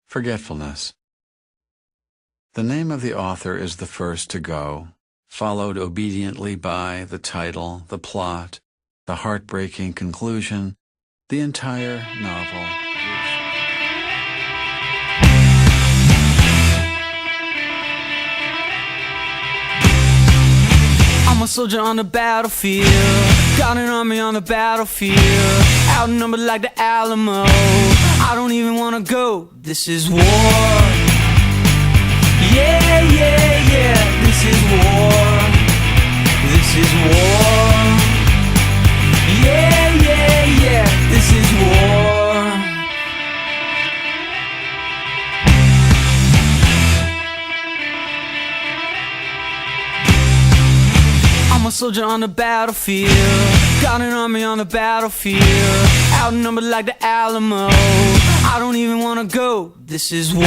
Forgetfulness. The name of the author is the first to go, followed obediently by the title, the plot, the heartbreaking conclusion, the entire novel. I'm a soldier on the battlefield, got an army on the battlefield, outnumbered like the Alamo. I don't even wanna go. This is war. Yeah, yeah, yeah. This is war. This is war. Yeah, yeah, yeah. This is war. I'm a soldier on the battlefield, got an army on the battlefield, outnumbered like the Alamo. I don't even wanna go. This is war.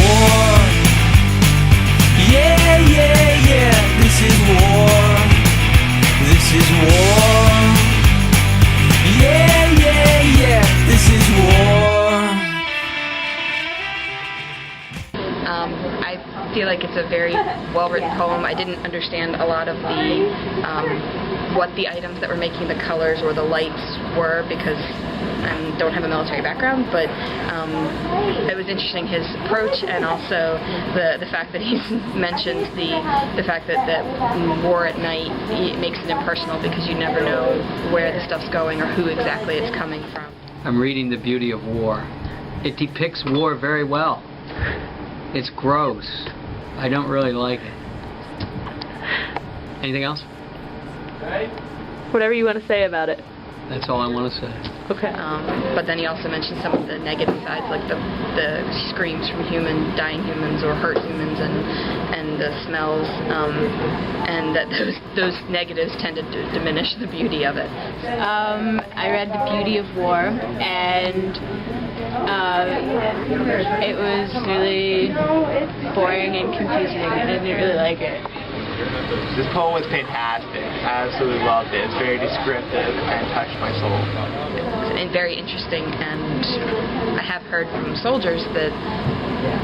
Yeah, yeah, yeah. This is war. This is war. Yeah, yeah, yeah. This is war. I feel like it's a very well-written poem. I didn't understand a lot of the what the items that were making the colors or the lights were because I don't have a military background, but it was interesting, his approach, and also the fact that he's mentioned the fact that war at night makes it impersonal because you never know where the stuff's going or who exactly it's coming from. I'm reading The Beauty of War. It depicts war very well. It's gross. I don't really like it. Anything else? Whatever you want to say about it. That's all I want to say. Okay. But then he also mentioned some of the negative sides, like the screams from dying humans or hurt humans, and the smells, and that those negatives tended to diminish the beauty of it. I read The Beauty of War, and it was really boring and confusing, and I didn't really like it. This poem was fantastic. I absolutely loved it. It's very descriptive and touched my soul. It's very interesting, and I have heard from soldiers that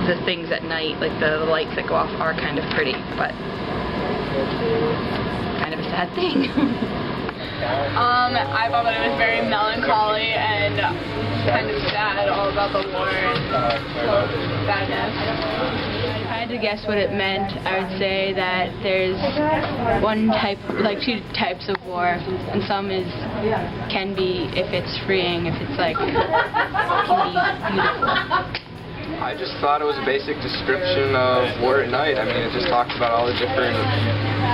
the things at night, like the lights that go off, are kind of pretty, but kind of a sad thing. I thought that it was very melancholy and kind of sad, all about the war and sadness. If I had to guess what it meant, I would say that there's two types of war, and some can be if it's freeing, if it's can be beautiful. I just thought it was a basic description of war at night. I mean, it just talks about all the different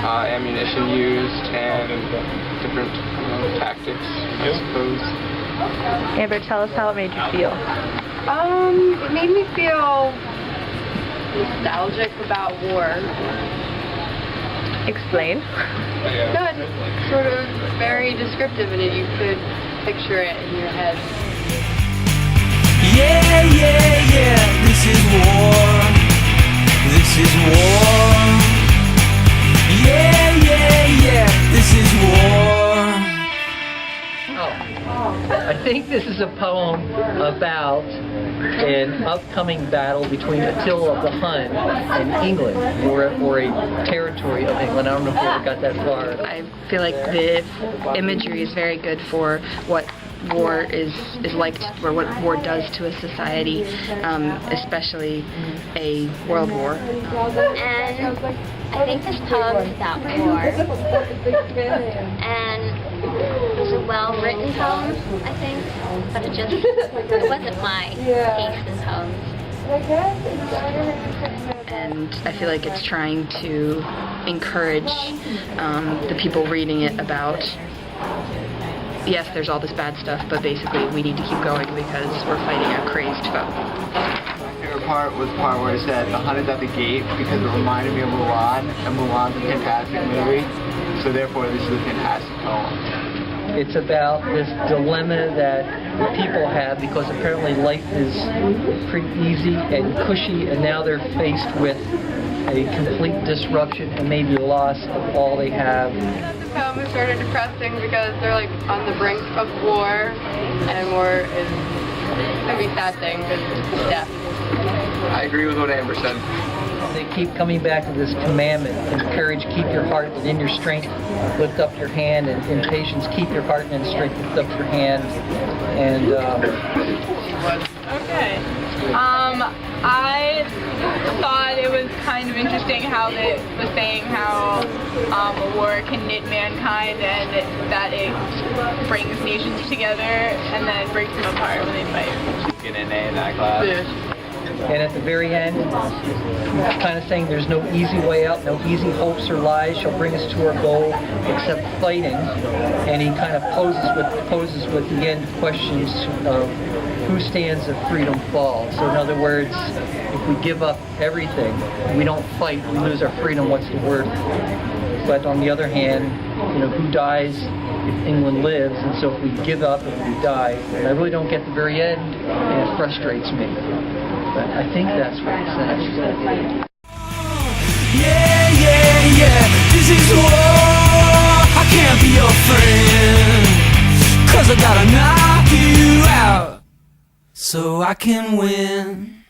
ammunition used and different tactics, I suppose. Amber, tell us how it made you feel. It made me feel nostalgic about war. Explain. No, it's sort of very descriptive in it. You could picture it in your head. Yeah, yeah, yeah. This is war. This is war. Yeah, yeah, yeah. This is war. I think this is a poem about an upcoming battle between Attila the Hun and England, or a territory of England. I don't know if we ever got that far. I feel like the imagery is very good for what war is like, or what war does to a society, especially a world war. And I think this poem is about war, and it's a well-written poem, I think, but it wasn't my taste in poems. And I feel like it's trying to encourage the people reading it about, yes, there's all this bad stuff, but basically we need to keep going because we're fighting a crazed foe. My favorite part was the part where it said, "The Hun is at the gate," because it reminded me of Mulan, and Mulan's a fantastic movie, so therefore this is a fantastic poem. It's about this dilemma that the people have because apparently life is pretty easy and cushy, and now they're faced with a complete disruption and maybe loss of all they have. The poem is sort of depressing because they're on the brink of war, and war is a very sad thing because it's death. I agree with what Amber said. They keep coming back to this commandment: in courage, keep your heart, and in your strength, lift up your hand, and in patience, keep your heart, and in strength, lift up your hand. And Okay. I thought it was kind of interesting how they was saying how a war can knit mankind and that it brings nations together and then breaks them apart when they fight. Get an A in that class. And at the very end, he's kind of saying there's no easy way out, no easy hopes or lies shall bring us to our goal except fighting. And he kind of poses with the end questions of who stands if freedom falls. So in other words, if we give up everything, we don't fight, we lose our freedom, what's the worth? But on the other hand, who dies if England lives? And so if we give up, if we die, and I really don't get the very end, and it frustrates me. But I think that's what it says. Yeah, this is war. I can't be your friend, 'cause I gotta knock you out so I can win.